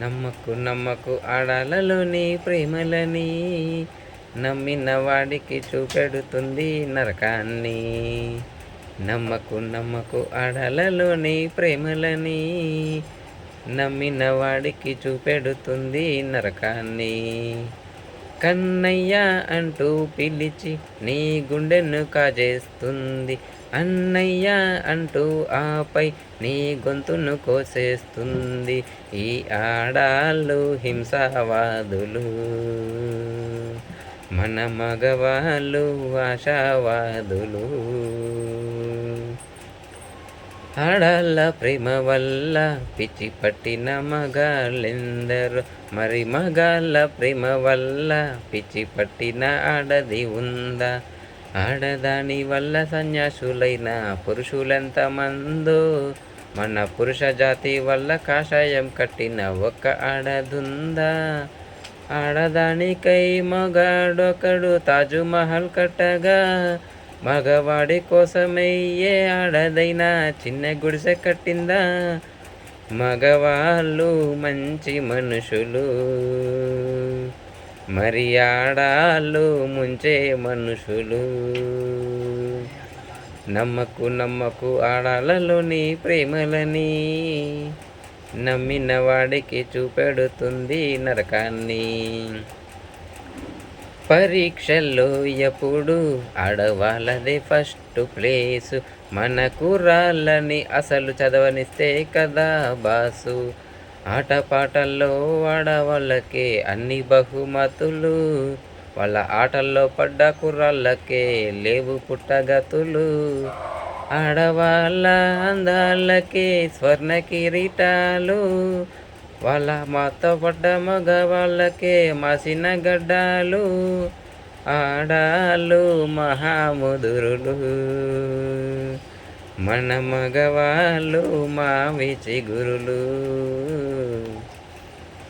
నమ్మకు నమ్మకు ఆడాలలోని ప్రేమలని, నమ్మిన వాడికి చూపెడుతుంది నరకాన్ని. నమ్మకు నమ్మకు ఆడాలలోని ప్రేమలని, నమ్మిన వాడికి చూపెడుతుంది నరకాన్ని. కన్నయ్య అంటూ పిలిచి నీ గుండెను కాజేస్తుంది, అన్నయ్య అంటూ ఆపై నీ గొంతును కోసేస్తుంది. ఈ ఆడాళ్ళు హింసావాదులు, మన మగవాళ్ళు ఆశావాదులు. ఆడాళ్ళ ప్రేమ వల్ల పిచ్చి పట్టిన మగాళ్ళెందరో, మరి మగాళ్ళ ప్రేమ వల్ల పిచ్చి పట్టిన ఆడది ఉందా? ఆడదాని వల్ల సన్యాసులైన పురుషులెంతమందో, మన పురుష జాతి వల్ల కాషాయం కట్టిన ఒక్క ఆడదుందా? ఆడదానికై మగాడొకడు తాజుమహల్ కట్టగా, మగవాడి కోసమై ఏ ఆడదైనా చిన్న గుడిసె కట్టిందా? మగవాళ్ళు మంచి మనుషులు, మరి ఆడాళ్ళు ముంచే మనుషులు. నమ్మకు నమ్మకు ఆడాళ్ళలోని ప్రేమలని, నమ్మిన వాడికి చూపెడుతుంది నరకాన్ని. పరీక్షల్లో ఎప్పుడు ఆడవాళ్ళదే ఫస్ట్ ప్లేసు, మన కుర్రాళ్ళని అసలు చదవనిస్తే కదా బాసు. ఆటపాటల్లో ఆడవాళ్ళకే అన్ని బహుమతులు, వాళ్ళ ఆటల్లో పడ్డ కుర్రాళ్ళకే లేవు పుట్టగతులు. ఆడవాళ్ళ అందాలకే స్వర్ణ కిరీటాలు, వాళ్ళ మాతో పడ్డ మగవాళ్ళకే మాసిన గడ్డాలు. ఆడాళ్ళు మహాముదురులు, మన మగవాళ్ళు మావి చిగురులు.